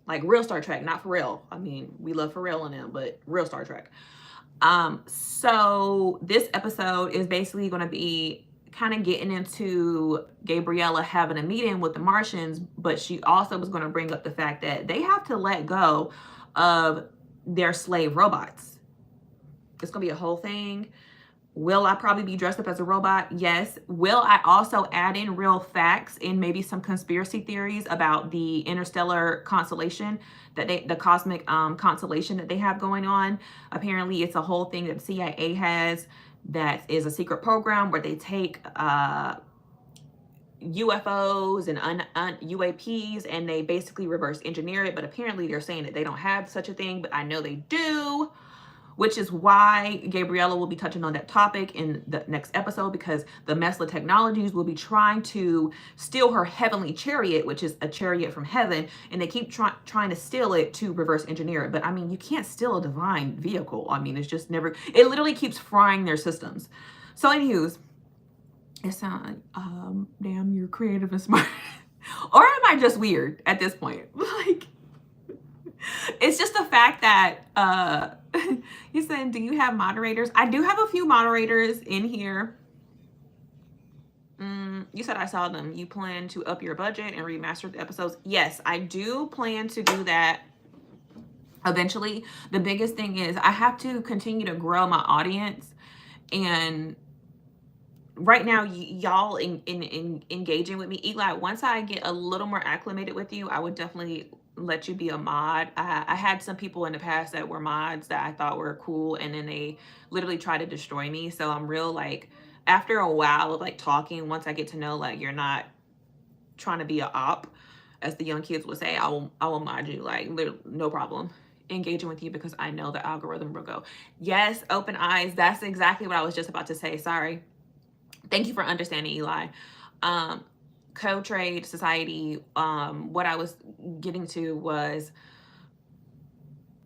Like real Star Trek, not for real. I mean, we love for real in them, but real Star Trek. So this episode is basically going to be kind of getting into Gabriella having a meeting with the Martians, but she also was going to bring up the fact that they have to let go of their slave robots. It's going to be a whole thing. Will I probably be dressed up as a robot? Yes. Will I also add in real facts and maybe some conspiracy theories about the interstellar constellation the cosmic constellation that they have going on? Apparently it's a whole thing that the CIA has that is a secret program where they take UFOs and UAPs, and they basically reverse engineer it. But apparently they're saying that they don't have such a thing, but I know they do, which is why Gabriella will be touching on that topic in the next episode, because the Mesla Technologies will be trying to steal her heavenly chariot, which is a chariot from heaven, and they keep trying to steal it to reverse engineer it. But I mean, you can't steal a divine vehicle. I mean, it's just never, it literally keeps frying their systems. So anywho's, it sounds like, damn, you're creative and smart. Or am I just weird at this point? Like, it's just the fact that you said, do you have moderators? I do have a few moderators in here. You said I saw them. You plan to up your budget and remaster the episodes? Yes, I do plan to do that eventually. The biggest thing is I have to continue to grow my audience, and right now y'all engaging with me. Eli, once I get a little more acclimated with you, I would definitely let you be a mod. I had some people in the past that were mods that I thought were cool, and then they literally tried to destroy me. So I'm real, like, after a while of like talking, once I get to know like you're not trying to be a op, as the young kids would say, I will mod you, like, no problem engaging with you, because I know the algorithm will go. Yes, open eyes. That's exactly what I was just about to say. Sorry. Thank you for understanding, Eli. Co-trade society, what I was getting to was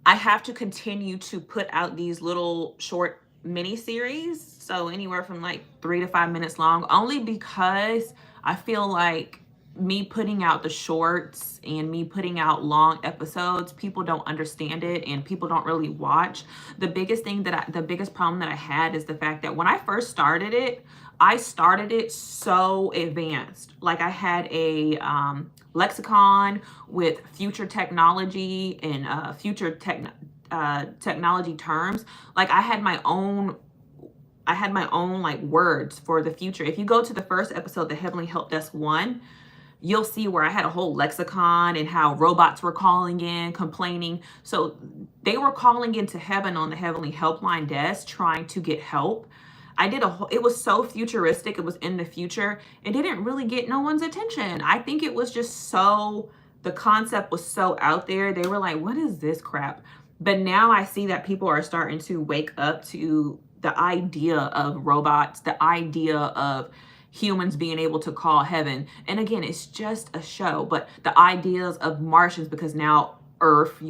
I have to continue to put out these little short mini series, so anywhere from like 3 to 5 minutes long, only because I feel like me putting out the shorts and me putting out long episodes, people don't understand it and people don't really watch. The biggest problem that I had is the fact that when I first started it, I started it so advanced. Like, I had a lexicon with future technology and future technology terms. Like, I had my own like words for the future. If you go to the first episode, the Heavenly Help Desk 1, you'll see where I had a whole lexicon and how robots were calling in, complaining. So they were calling into heaven on the Heavenly Helpline desk trying to get help. It was so futuristic. It was in the future. It didn't really get no one's attention. I think it was just the concept was so out there. They were like, what is this crap? But now I see that people are starting to wake up to the idea of robots, the idea of humans being able to call heaven. And again, it's just a show, but the ideas of Martians, because now Earth,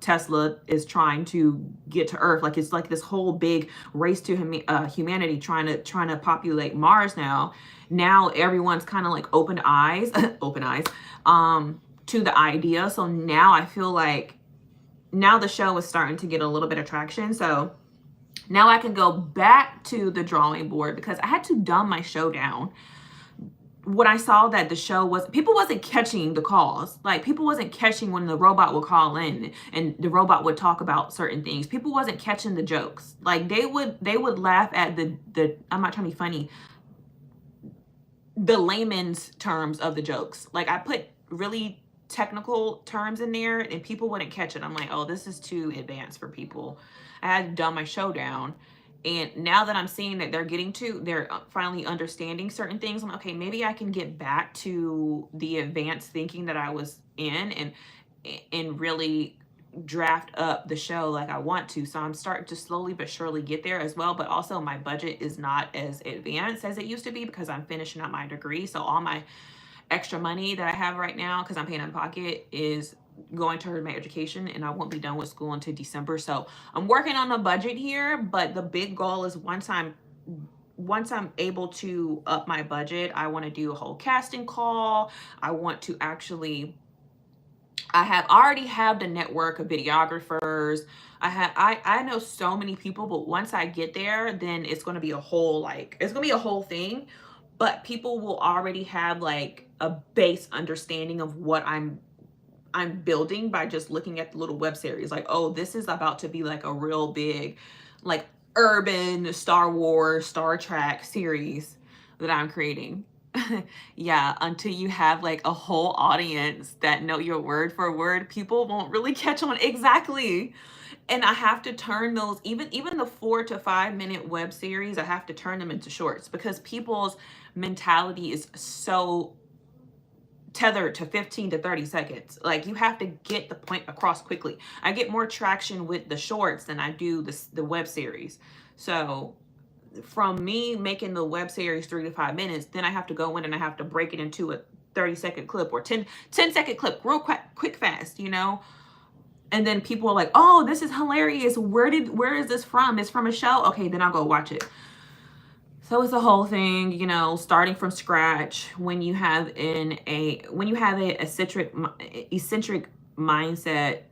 Tesla is trying to get to Earth. Like, it's like this whole big race to humanity trying to populate Mars now. Now everyone's kind of like open eyes to the idea. So now I feel like now the show is starting to get a little bit of traction. So now I can go back to the drawing board, because I had to dumb my show down. When I saw that the show people wasn't catching the calls. Like, people wasn't catching when the robot would call in and the robot would talk about certain things. People wasn't catching the jokes. Like, they would laugh at the I'm not trying to be funny, the layman's terms of the jokes. Like, I put really technical terms in there and people wouldn't catch it. I'm like, oh, this is too advanced for people. I had to dumb my show down. And now that I'm seeing that they're finally understanding certain things, I'm like, okay, maybe I can get back to the advanced thinking that I was in and really draft up the show like I want to. So I'm starting to slowly but surely get there as well. But also my budget is not as advanced as it used to be, because I'm finishing up my degree. So all my extra money that I have right now, because I'm paying out of pocket, is going toward my education, and I won't be done with school until December. So I'm working on a budget here, but the big goal is once I'm able to up my budget, I want to do a whole casting call. I want to actually, I already have the network of videographers. I know so many people, but once I get there, then it's going to be a whole thing. But people will already have like a base understanding of what I'm building by just looking at the little web series. Like, oh, this is about to be like a real big, like, urban Star Wars, Star Trek series that I'm creating. Yeah, until you have like a whole audience that know your word for word, people won't really catch on exactly. And I have to turn those, even the 4 to 5 minute web series, I have to turn them into shorts because people's mentality is so tethered to 15 to 30 seconds. Like you have to get the point across quickly. I get more traction with the shorts than I do the web series. So from me making the web series 3 to 5 minutes, then I have to go in and I have to break it into a 30-second clip or 10-second clip, real quick, fast, you know? And then people are like, oh, this is hilarious. Where is this from? It's from a show. Okay, then I'll go watch it. So it's a whole thing, you know, starting from scratch when you have a eccentric mindset,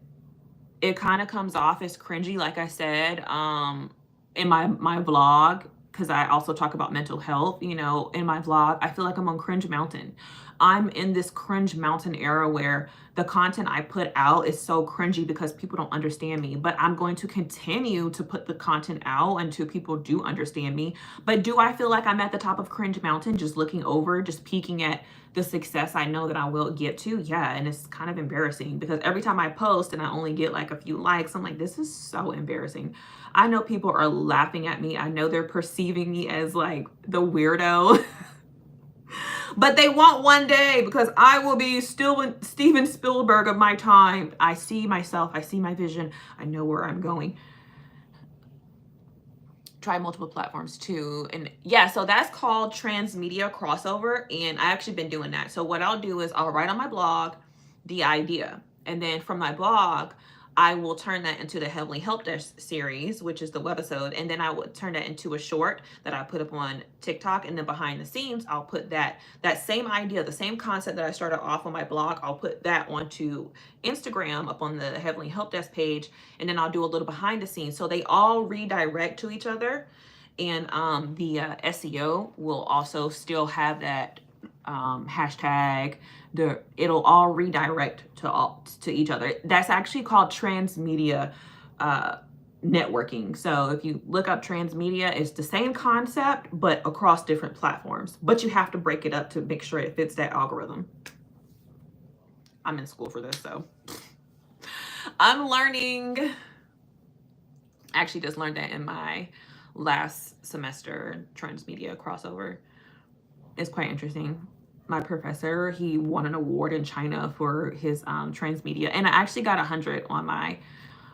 it kind of comes off as cringy, like I said, in my vlog, because I also talk about mental health, you know, in my vlog, I feel like I'm on cringe mountain. I'm in this cringe mountain era where the content I put out is so cringy because people don't understand me, but I'm going to continue to put the content out until people do understand me. But do I feel like I'm at the top of cringe mountain, just looking over, just peeking at the success I know that I will get to? Yeah, and it's kind of embarrassing because every time I post and I only get like a few likes, I'm like, this is so embarrassing. I know people are laughing at me. I know they're perceiving me as like the weirdo. But they want one day because I will be still Steven Spielberg of my time. I see myself, I see my vision, I know where I'm going. Try multiple platforms too. And yeah, so that's called transmedia crossover. And I actually been doing that. So what I'll do is I'll write on my blog the idea. And then from my blog, I will turn that into the Heavenly Help Desk series, which is the webisode. And then I would turn that into a short that I put up on TikTok. And then behind the scenes, I'll put that same idea, the same concept that I started off on my blog, I'll put that onto Instagram up on the Heavenly Help Desk page. And then I'll do a little behind the scenes. So they all redirect to each other. And the SEO will also still have that hashtag. It'll all redirect to each other. That's actually called transmedia networking. So if you look up transmedia, it's the same concept but across different platforms. But you have to break it up to make sure it fits that algorithm. I'm in school for this, so I'm learning. I actually just learned that in my last semester transmedia crossover. It's quite interesting. My professor, he won an award in China for his transmedia, and I actually got 100 on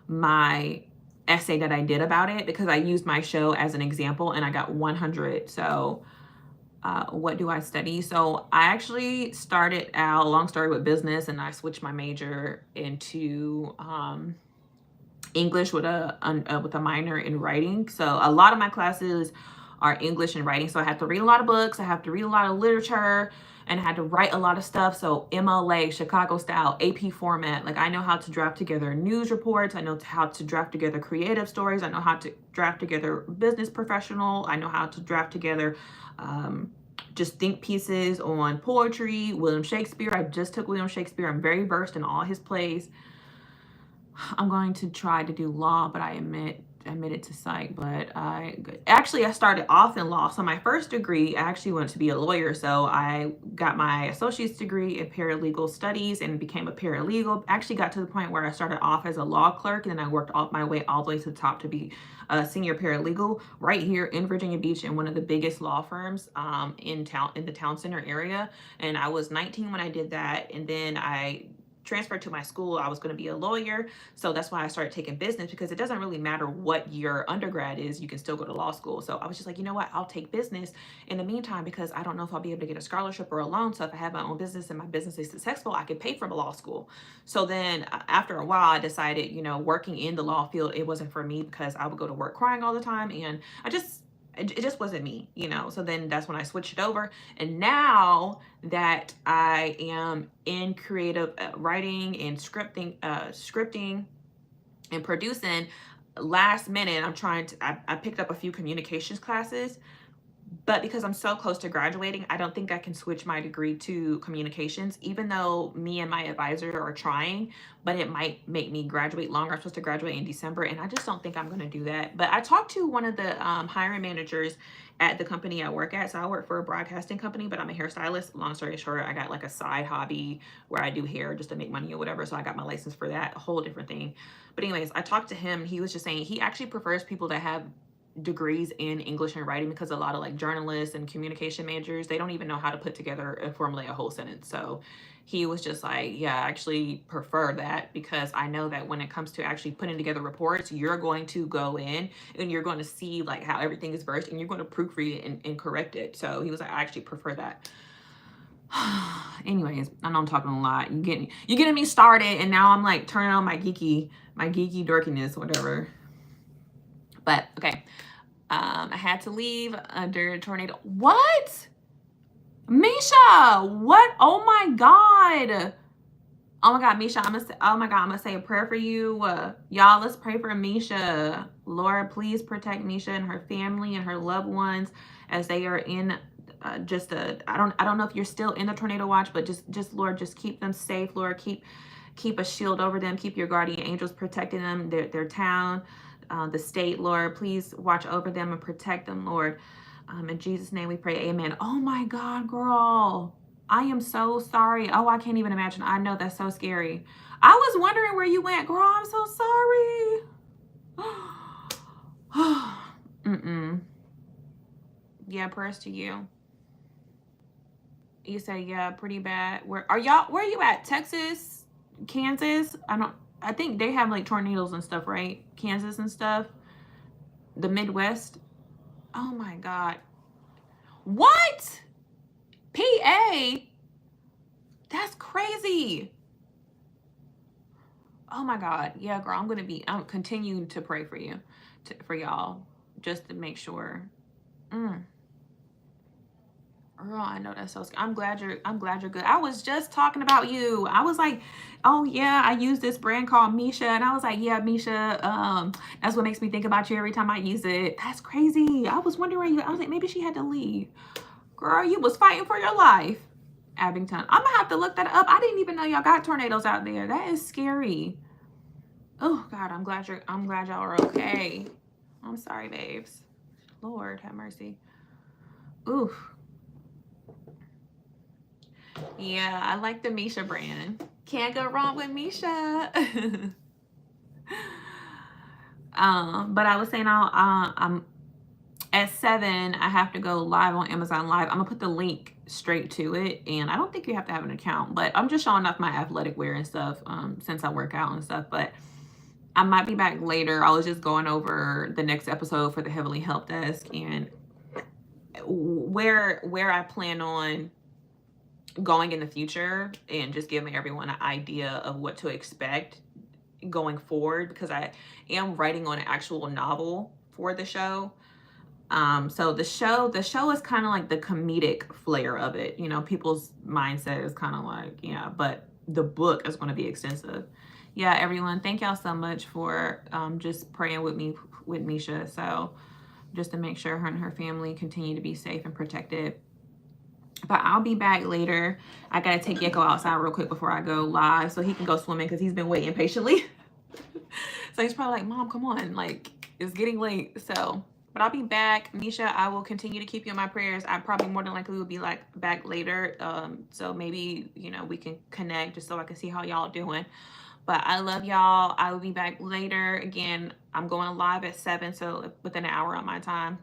my essay that I did about it because I used my show as an example, and I got 100. So what do I study? So I actually started out, long story, with business, and I switched my major into English with a minor in writing. So a lot of my classes are English and writing. So I have to read a lot of books. I have to read a lot of literature, and I had to write a lot of stuff. So MLA, Chicago style, AP format. Like I know how to draft together news reports. I know how to draft together creative stories. I know how to draft together business professional. I know how to draft together just think pieces on poetry, William Shakespeare. I just took William Shakespeare. I'm very versed in all his plays. I'm going to try to do law, but I admitted to psych. But I started off in law. So my first degree, I actually wanted to be a lawyer. So I got my associate's degree in paralegal studies and became a paralegal. Actually got to the point where I started off as a law clerk, and then I worked off my way all the way to the top to be a senior paralegal right here in Virginia Beach in one of the biggest law firms in the town center area. And I was 19 when I did that, and then I transferred to my school. I was going to be a lawyer. So that's why I started taking business, because it doesn't really matter what your undergrad is. You can still go to law school. So I was just like, you know what? I'll take business in the meantime, because I don't know if I'll be able to get a scholarship or a loan. So if I have my own business and my business is successful, I can pay for law school. So then after a while, I decided, working in the law field, it wasn't for me, because I would go to work crying all the time. And it just wasn't me, So then that's when I switched it over. And now that I am in creative writing and scripting and producing, last minute, I picked up a few communications classes. But because I'm so close to graduating, I don't think I can switch my degree to communications, even though me and my advisor are trying, but it might make me graduate longer. I'm supposed to graduate in December, and I just don't think I'm going to do that. But I talked to one of the hiring managers, at the company I work at. So I work for a broadcasting company, but I'm a hairstylist. Long story short, I got like a side hobby where I do hair just to make money or whatever. So I got my license for that, a whole different thing. But anyways, I talked to him. He was just saying he actually prefers people that have degrees in English and writing, because a lot of like journalists and communication managers, they don't even know how to put together and formulate a whole sentence. So he was just like, yeah, I actually prefer that, because I know that when it comes to actually putting together reports, you're going to go in and you're going to see like how everything is versed, and you're going to proofread it and correct it. So he was like, I actually prefer that. Anyways, I know I'm talking a lot. You're getting me started, and now I'm like turning on my geeky dorkiness, whatever. But okay, I had to leave under a tornado. What? Misha, what? Oh my God. Oh my God, Misha, I'm gonna say a prayer for you. Y'all, let's pray for Misha. Lord, please protect Misha and her family and her loved ones as they are in I don't know if you're still in the tornado watch, but just Lord, just keep them safe. Lord, keep a shield over them. Keep your guardian angels protecting them, their town, the state. Lord, please watch over them and protect them, Lord. In Jesus' name we pray, amen. Oh my God, girl. I am so sorry. Oh, I can't even imagine. I know, that's so scary. I was wondering where you went, girl. I'm so sorry. Yeah, prayers to you. You say, yeah, pretty bad. Where are you at? Texas? Kansas? I think they have like tornadoes and stuff, right? Kansas and stuff. The Midwest. Oh my God. What? PA? That's crazy. Oh my God. Yeah, girl, I'm continuing to pray for you, for y'all, just to make sure. Girl, I know that's so scary. I'm glad you're good. I was just talking about you. I was like, oh yeah, I use this brand called Misha. And I was like, yeah, Misha, that's what makes me think about you every time I use it. That's crazy. I was wondering where you, I was like, maybe she had to leave. Girl, you was fighting for your life. Abington. I'm gonna have to look that up. I didn't even know y'all got tornadoes out there. That is scary. Oh God, I'm glad y'all are okay. I'm sorry, babes. Lord have mercy. Oof. Yeah, I like the Misha brand. Can't go wrong with Misha. But I was saying I'm at 7, I have to go live on Amazon Live. I'm gonna put the link straight to it, and I don't think you have to have an account, but I'm just showing off my athletic wear and stuff since I work out and stuff. But I might be back later. I was just going over the next episode for the Heavenly Help Desk and where I plan on going in the future, and just giving everyone an idea of what to expect going forward, because I am writing on an actual novel for the show. So the show is kind of like the comedic flair of it. You know, people's mindset is kind of like, yeah, but the book is going to be extensive. Yeah, everyone, thank y'all so much for just praying with me, with Misha. So just to make sure her and her family continue to be safe and protected. But I'll be back later. I got to take Gecko outside real quick before I go live so he can go swimming, because he's been waiting patiently. So he's probably like, Mom, come on. Like, it's getting late. So, but I'll be back. Misha, I will continue to keep you in my prayers. I probably more than likely will be like back later. So maybe, you know, we can connect just so I can see how y'all doing. But I love y'all. I will be back later. Again, I'm going live at 7, so within an hour on my time.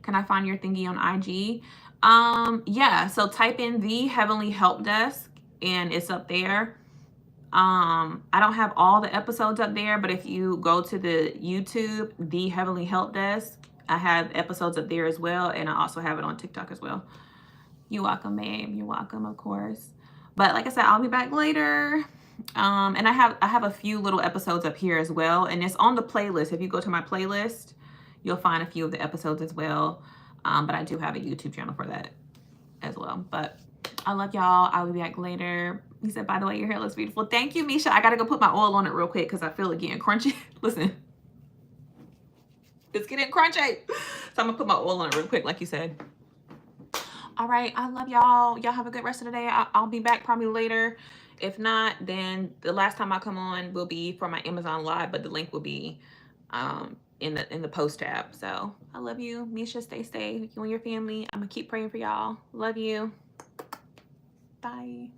Can I find your thingy on IG? Yeah, so type in the Heavenly Help Desk and it's up there. I don't have all the episodes up there, but if you go to the YouTube, the Heavenly Help Desk, I have episodes up there as well, and I also have it on TikTok as well. You're welcome, babe. You're welcome, of course. But like I said, I'll be back later. And I have a few little episodes up here as well, and it's on the playlist. If you go to my playlist, you'll find a few of the episodes as well. But I do have a YouTube channel for that as well. But I love y'all. I'll be back later. He said, by the way, your hair looks beautiful. Thank you, Misha. I got to go put my oil on it real quick because I feel it getting crunchy. Listen, it's getting crunchy. So I'm going to put my oil on it real quick, like you said. All right. I love y'all. Y'all have a good rest of the day. I'll be back probably later. If not, then the last time I come on will be for my Amazon Live, but the link will be in the post tab. So I love you. Misha, stay safe. You and your family. I'm gonna keep praying for y'all. Love you. Bye.